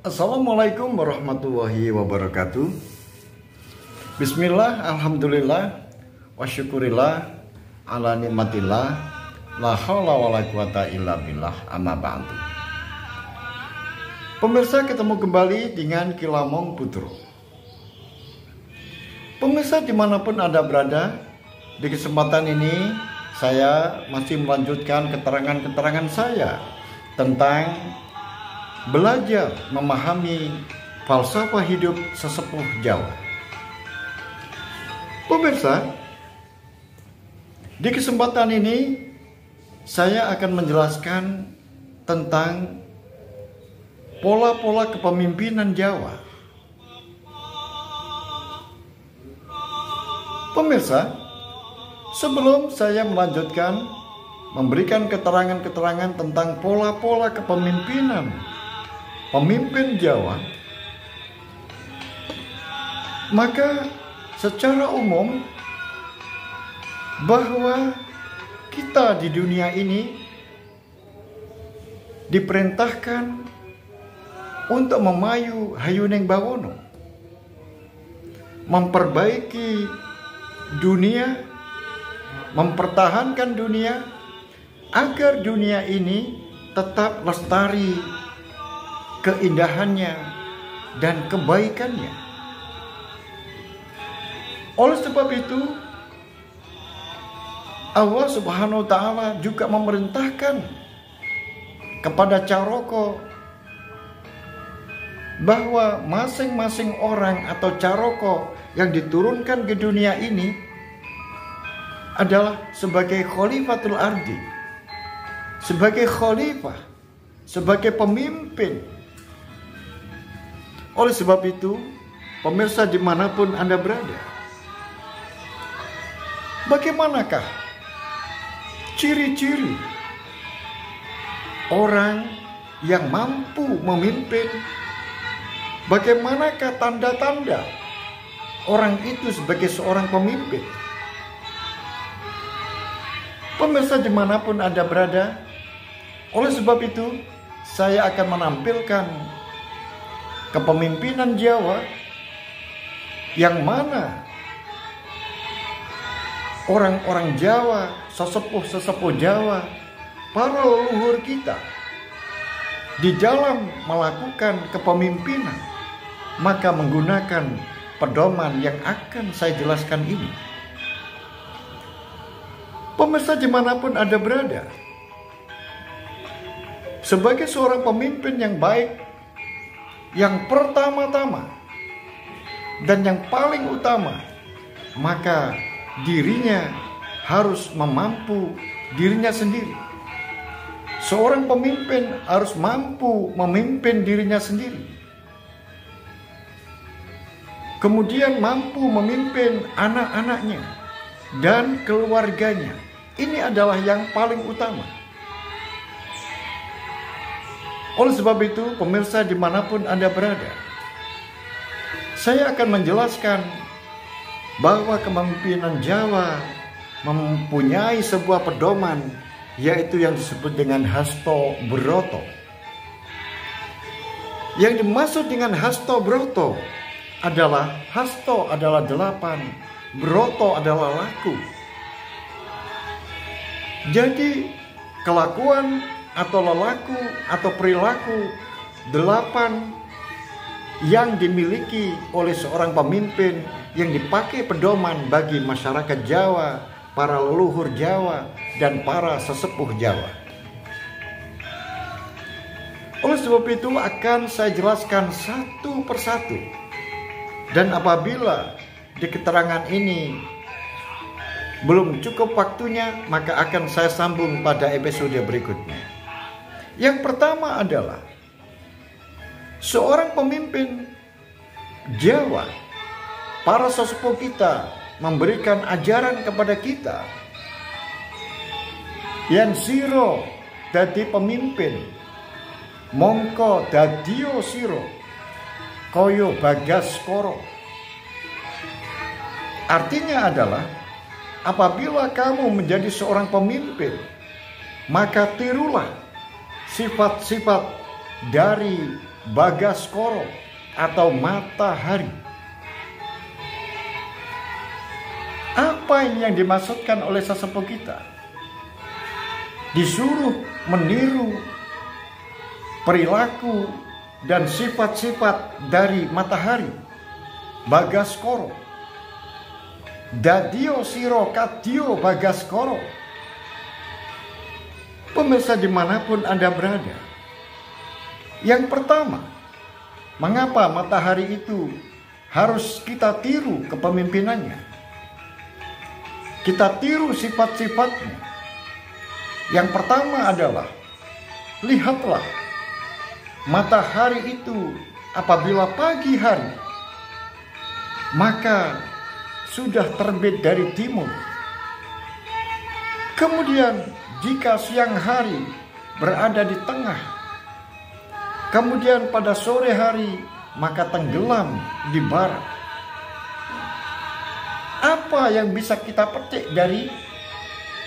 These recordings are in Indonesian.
Assalamualaikum warahmatullahi wabarakatuh. Bismillah, alhamdulillah, wa syukurillah, ala nikmatillah, la haula wa la quwata illa billah, amma ba'du. Pemirsa, ketemu kembali dengan Kilamong Putro. Pemirsa dimanapun Anda berada, di kesempatan ini saya masih melanjutkan keterangan-keterangan saya tentang belajar memahami falsafah hidup sesepuh Jawa. Pemirsa, di kesempatan ini saya akan menjelaskan tentang pola-pola kepemimpinan Jawa. Pemirsa, sebelum saya melanjutkan memberikan keterangan-keterangan tentang pola-pola kepemimpinan pemimpin Jawa, maka secara umum bahwa kita di dunia ini diperintahkan untuk memayu hayuning bawono, memperbaiki dunia, mempertahankan dunia agar dunia ini tetap lestari keindahannya dan kebaikannya. Oleh sebab itu, Allah Subhanahu wa Ta'ala juga memerintahkan kepada Caroko bahwa masing-masing orang atau Caroko yang diturunkan ke dunia ini adalah sebagai khalifatul ardi, sebagai khalifah, sebagai pemimpin. Oleh sebab itu, pemirsa dimanapun Anda berada, bagaimanakah ciri-ciri orang yang mampu memimpin? Bagaimanakah tanda-tanda orang itu sebagai seorang pemimpin? Pemirsa dimanapun Anda berada, oleh sebab itu saya akan menampilkan kepemimpinan Jawa yang mana orang-orang Jawa, sesepuh-sesepuh Jawa, para leluhur kita di dalam melakukan kepemimpinan, maka menggunakan pedoman yang akan saya jelaskan ini. Pemirsa dimanapun Anda berada, sebagai seorang pemimpin yang baik, yang pertama-tama dan yang paling utama, maka dirinya harus memampu dirinya sendiri. Seorang pemimpin harus mampu memimpin dirinya sendiri. Kemudian mampu memimpin anak-anaknya dan keluarganya. Ini adalah yang paling utama. Oleh sebab itu, pemirsa dimanapun Anda berada, saya akan menjelaskan bahwa kepemimpinan Jawa mempunyai sebuah pedoman, yaitu yang disebut dengan Hasto Broto. Yang dimaksud dengan Hasto Broto adalah Hasto adalah 8, Broto adalah laku. Jadi kelakuan atau lelaku atau perilaku 8 yang dimiliki oleh seorang pemimpin yang dipakai pedoman bagi masyarakat Jawa, para leluhur Jawa, dan para sesepuh Jawa. Oleh sebab itu akan saya jelaskan satu persatu. Dan apabila di keterangan ini belum cukup waktunya, maka akan saya sambung pada episode berikutnya. Yang pertama adalah seorang pemimpin Jawa, para sesepuh kita memberikan ajaran kepada kita yang siro dadi pemimpin, mongko dadio siro koyo Bagaskoro. Artinya adalah apabila kamu menjadi seorang pemimpin, maka tirulah sifat-sifat dari Bagaskoro atau matahari. Apa yang dimaksudkan oleh sesepuh kita? Disuruh meniru perilaku dan sifat-sifat dari matahari, Bagaskoro. Dadio siro kadio Bagaskoro. Pemirsa dimanapun Anda berada, yang pertama, mengapa matahari itu harus kita tiru kepemimpinannya? Kita tiru sifat-sifatnya. Yang pertama adalah, lihatlah matahari itu apabila pagi hari, maka sudah terbit dari timur. Kemudian jika siang hari berada di tengah, kemudian pada sore hari maka tenggelam di barat. Apa yang bisa kita petik dari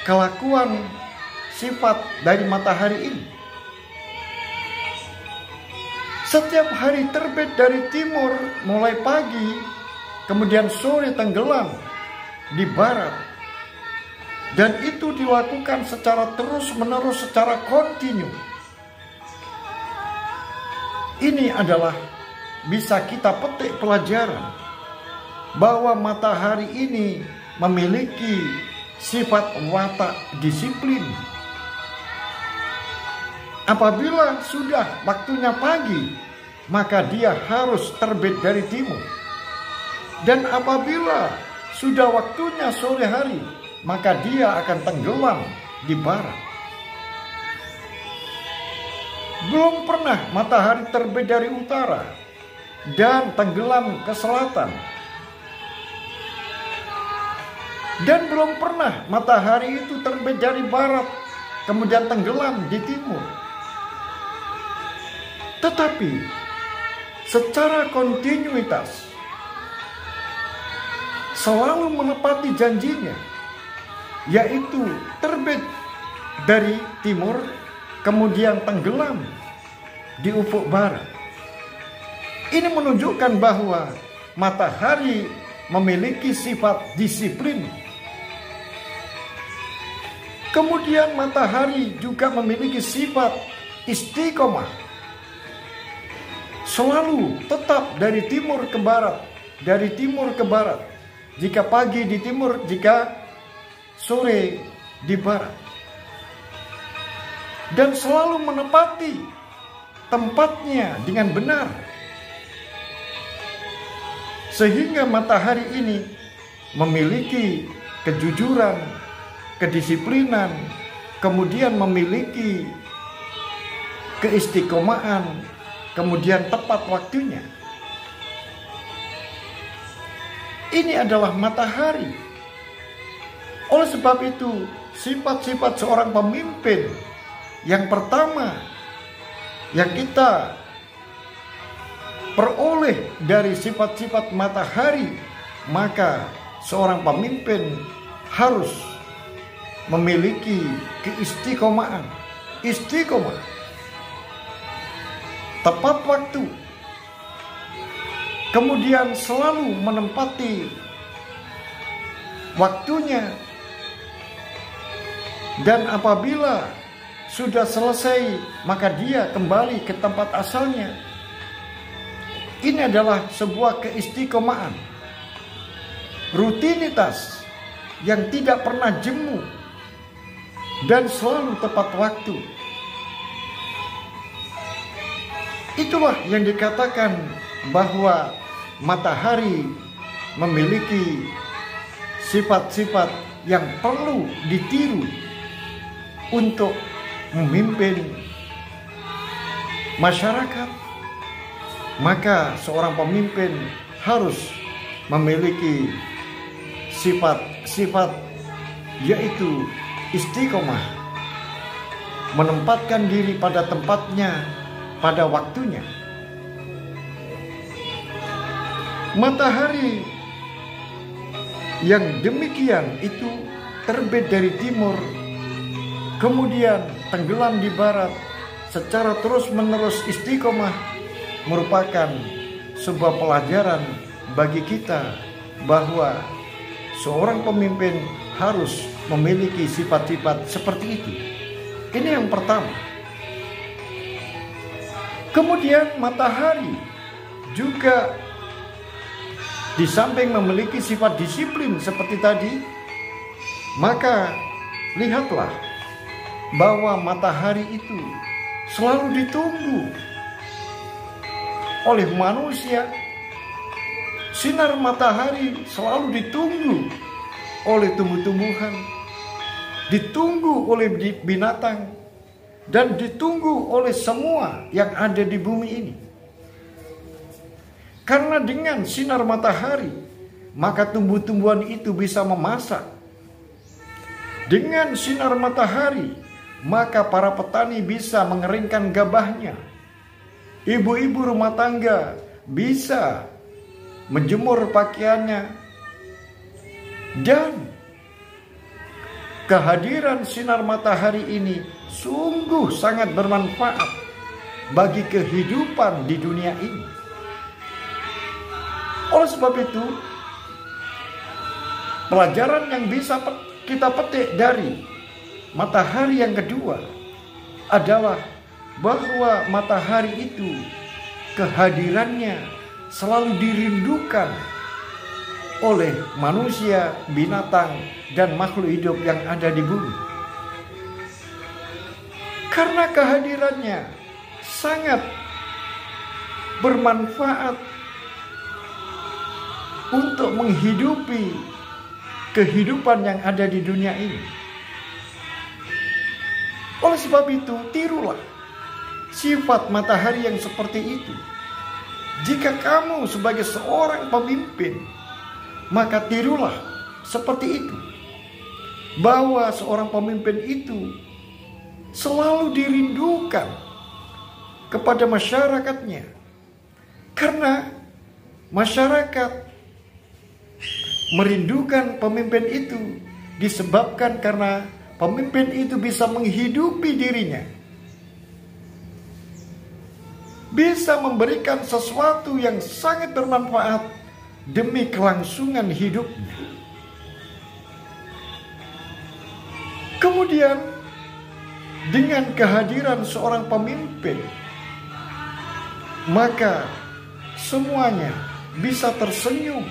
kelakuan sifat dari matahari ini? Setiap hari terbit dari timur mulai pagi, kemudian sore tenggelam di barat. Dan itu dilakukan secara terus-menerus, secara kontinu. Ini adalah bisa kita petik pelajaran bahwa matahari ini memiliki sifat watak disiplin. Apabila sudah waktunya pagi, maka dia harus terbit dari timur. Dan apabila sudah waktunya sore hari, maka dia akan tenggelam di barat. Belum pernah matahari terbit dari utara dan tenggelam ke selatan. Dan belum pernah matahari itu terbit dari barat kemudian tenggelam di timur. Tetapi secara kontinuitas selalu menepati janjinya, yaitu terbit dari timur kemudian tenggelam di ufuk barat. Ini menunjukkan bahwa matahari memiliki sifat disiplin. Kemudian matahari juga memiliki sifat istiqomah, selalu tetap dari timur ke barat, dari timur ke barat. Jika pagi di timur, jika sore di barat. Dan selalu menepati tempatnya dengan benar. Sehingga matahari ini memiliki kejujuran, kedisiplinan, kemudian memiliki keistiqomahan, kemudian tepat waktunya. Ini adalah matahari. Oleh sebab itu, sifat-sifat seorang pemimpin yang pertama yang kita peroleh dari sifat-sifat matahari, maka seorang pemimpin harus memiliki keistiqomahan, istiqomah, tepat waktu, kemudian selalu menempati waktunya. Dan apabila sudah selesai, maka dia kembali ke tempat asalnya. Ini adalah sebuah keistiqomahan, rutinitas yang tidak pernah jemu dan selalu tepat waktu. Itulah yang dikatakan bahwa matahari memiliki sifat-sifat yang perlu ditiru untuk memimpin masyarakat. Maka seorang pemimpin harus memiliki sifat-sifat, yaitu istiqomah, menempatkan diri pada tempatnya, pada waktunya. Matahari yang demikian itu terbit dari timur, kemudian tenggelam di barat, secara terus-menerus istiqomah, merupakan sebuah pelajaran bagi kita bahwa seorang pemimpin harus memiliki sifat-sifat seperti itu. Ini yang pertama. Kemudian matahari juga di samping memiliki sifat disiplin seperti tadi, maka lihatlah bahwa matahari itu selalu ditunggu oleh manusia. Sinar matahari selalu ditunggu oleh tumbuh-tumbuhan, ditunggu oleh binatang, dan ditunggu oleh semua yang ada di bumi ini. Karena dengan sinar matahari, maka tumbuh-tumbuhan itu bisa memasak. Dengan sinar matahari, maka para petani bisa mengeringkan gabahnya. Ibu-ibu rumah tangga bisa menjemur pakaiannya. Dan kehadiran sinar matahari ini sungguh sangat bermanfaat bagi kehidupan di dunia ini. Oleh sebab itu, pelajaran yang bisa kita petik dari matahari yang kedua adalah bahwa matahari itu kehadirannya selalu dirindukan oleh manusia, binatang, dan makhluk hidup yang ada di bumi. Karena kehadirannya sangat bermanfaat untuk menghidupi kehidupan yang ada di dunia ini. Oleh sebab itu, tirulah sifat matahari yang seperti itu. Jika kamu sebagai seorang pemimpin, maka tirulah seperti itu. Bahwa seorang pemimpin itu selalu dirindukan kepada masyarakatnya. Karena masyarakat merindukan pemimpin itu disebabkan karena pemimpin itu bisa menghidupi dirinya, bisa memberikan sesuatu yang sangat bermanfaat demi kelangsungan hidupnya. Kemudian dengan kehadiran seorang pemimpin, maka semuanya bisa tersenyum,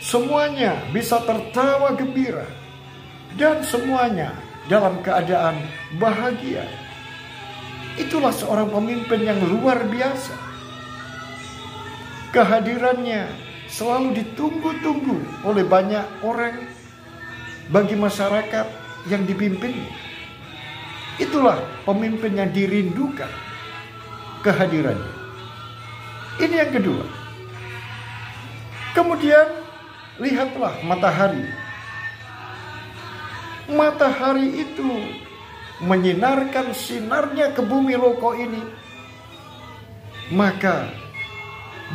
semuanya bisa tertawa gembira, dan semuanya dalam keadaan bahagia. Itulah seorang pemimpin yang luar biasa. Kehadirannya selalu ditunggu-tunggu oleh banyak orang bagi masyarakat yang dipimpinnya. Itulah pemimpin yang dirindukan kehadirannya. Ini yang kedua. Kemudian lihatlah matahari. Matahari itu menyinarkan sinarnya ke bumi loko ini, maka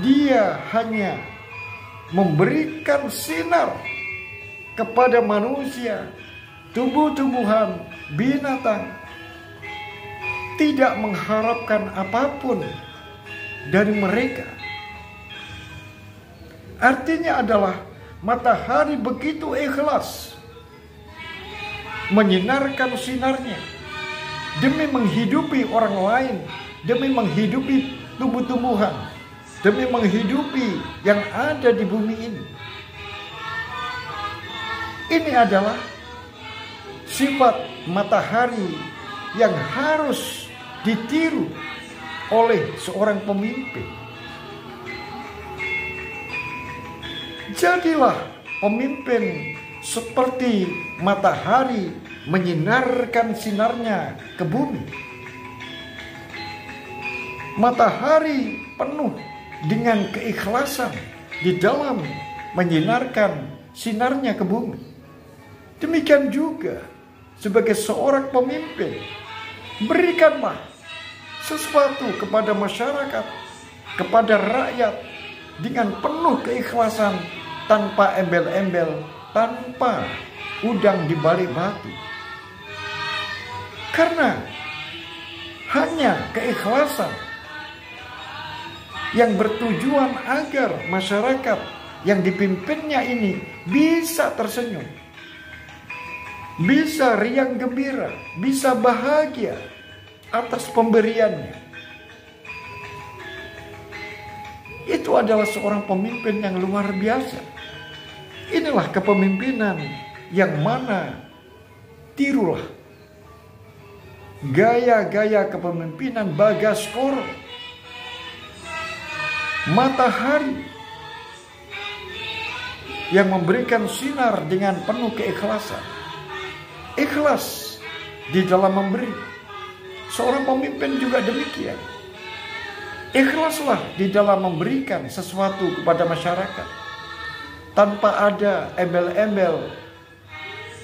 dia hanya memberikan sinar kepada manusia, tumbuh-tumbuhan, binatang, tidak mengharapkan apapun dari mereka. Artinya adalah matahari begitu ikhlas menyinarkan sinarnya demi menghidupi orang lain, demi menghidupi tumbuh-tumbuhan, demi menghidupi yang ada di bumi ini. Ini adalah sifat matahari yang harus ditiru oleh seorang pemimpin. Jadilah pemimpin seperti matahari menyinarkan sinarnya ke bumi. Matahari penuh dengan keikhlasan di dalam menyinarkan sinarnya ke bumi. Demikian juga sebagai seorang pemimpin, berikanlah sesuatu kepada masyarakat, kepada rakyat dengan penuh keikhlasan, tanpa embel-embel, tanpa udang di balik batu. Karena hanya keikhlasan yang bertujuan agar masyarakat yang dipimpinnya ini bisa tersenyum, bisa riang gembira, bisa bahagia atas pemberiannya. Itu adalah seorang pemimpin yang luar biasa. Inilah kepemimpinan yang mana tirulah gaya-gaya kepemimpinan Bagaskoro, matahari yang memberikan sinar dengan penuh keikhlasan. Ikhlas di dalam memberi. Seorang pemimpin juga demikian. Ikhlaslah di dalam memberikan sesuatu kepada masyarakat, tanpa ada embel-embel,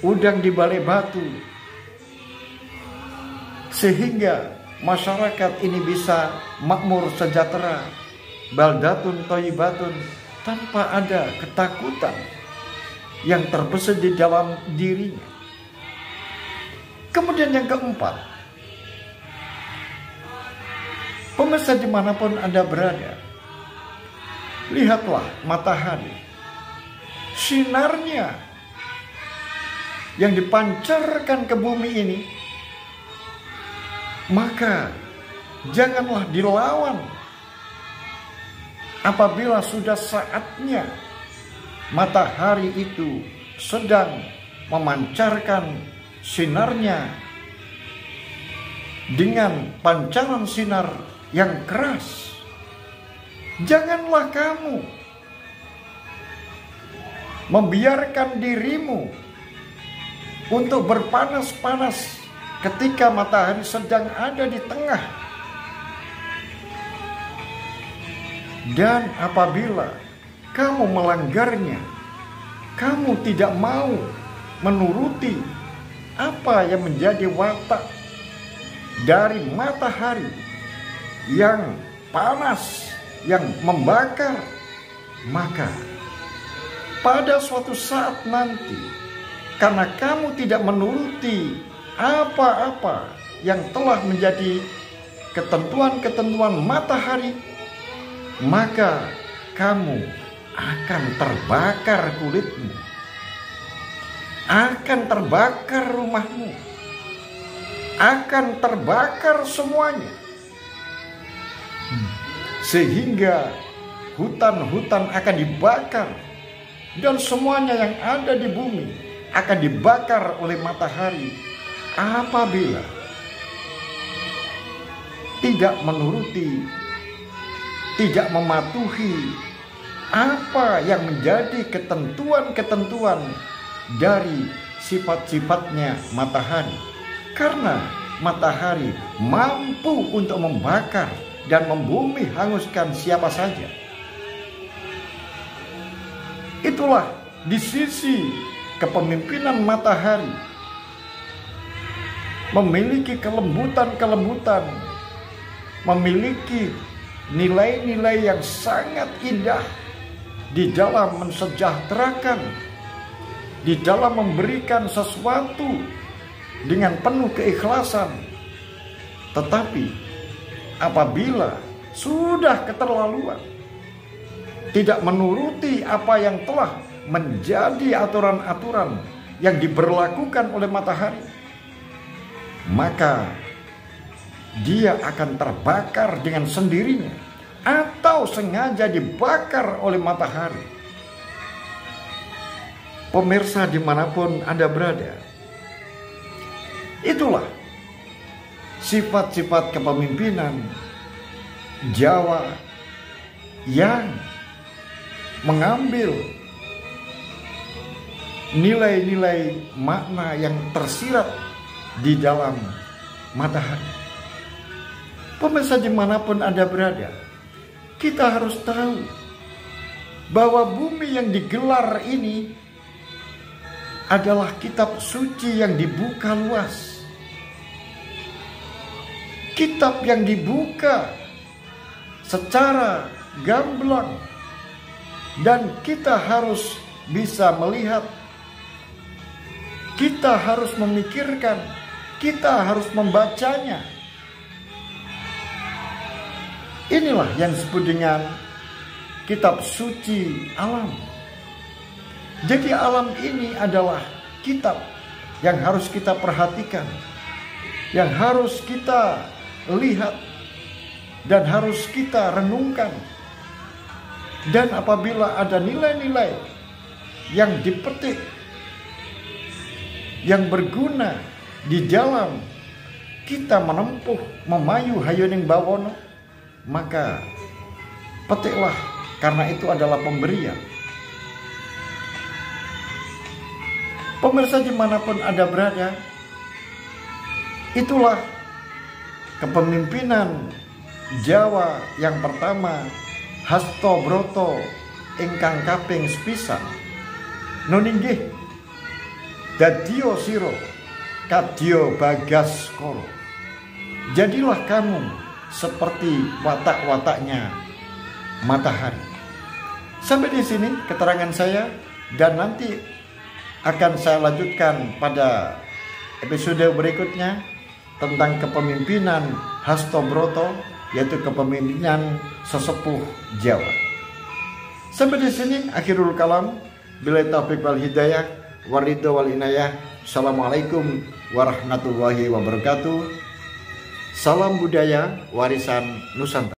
udang di balik batu, sehingga masyarakat ini bisa makmur sejahtera, baldatun thayyibatun, tanpa ada ketakutan yang terbesit di dalam dirinya. Kemudian yang keempat, pemirsa dimanapun Anda berada, lihatlah matahari, sinarnya yang dipancarkan ke bumi ini, maka janganlah dilawan apabila sudah saatnya matahari itu sedang memancarkan sinarnya dengan pancaran sinar yang keras. Janganlah kamu membiarkan dirimu untuk berpanas-panas ketika matahari sedang ada di tengah. Dan apabila kamu melanggarnya, kamu tidak mau menuruti apa yang menjadi watak dari matahari yang panas, yang membakar, maka pada suatu saat nanti, karena kamu tidak menuruti apa-apa yang telah menjadi ketentuan-ketentuan matahari, maka kamu akan terbakar kulitmu, akan terbakar rumahmu, akan terbakar semuanya, sehingga hutan-hutan akan dibakar dan semuanya yang ada di bumi akan dibakar oleh matahari apabila tidak menuruti, tidak mematuhi apa yang menjadi ketentuan-ketentuan dari sifat-sifatnya matahari. Karena matahari mampu untuk membakar dan membumi hanguskan siapa saja. Itulah di sisi kepemimpinan matahari, memiliki kelembutan-kelembutan, memiliki nilai-nilai yang sangat indah di dalam mensejahterakan, di dalam memberikan sesuatu dengan penuh keikhlasan. Tetapi apabila sudah keterlaluan, tidak menuruti apa yang telah menjadi aturan-aturan yang diberlakukan oleh matahari, maka dia akan terbakar dengan sendirinya atau sengaja dibakar oleh matahari. Pemirsa dimanapun Anda berada, itulah sifat-sifat kepemimpinan Jawa yang mengambil nilai-nilai makna yang tersirat di dalam matahari. Pemirsa dimanapun Anda berada, kita harus tahu bahwa bumi yang digelar ini adalah kitab suci yang dibuka luas. Kitab yang dibuka secara gamblang, dan kita harus bisa melihat Kita harus memikirkan, kita harus membacanya. Inilah yang disebut dengan kitab suci alam. Jadi alam ini adalah kitab yang harus kita perhatikan, yang harus kita lihat, dan harus kita renungkan. Dan apabila ada nilai-nilai yang dipetik, yang berguna di dalam kita menempuh memayu hayuning bawono, maka petiklah, karena itu adalah pemberian. Pemirsa dimanapun Anda berada, itulah kepemimpinan Jawa yang pertama, Hasto Broto ingkang kaping sepisan. Nuninggih dadio siro kadyo Bagaskoro. Jadilah kamu seperti watak-wataknya matahari. Sampai di sini keterangan saya, dan nanti akan saya lanjutkan pada episode berikutnya tentang kepemimpinan Hasto Broto, yaitu kepemimpinan sesepuh Jawa. Sampai di sini akhirul kalam. Billahi taufiq wal hidayah, waridho wal inayah. Assalamualaikum warahmatullahi wabarakatuh. Salam budaya warisan Nusantara.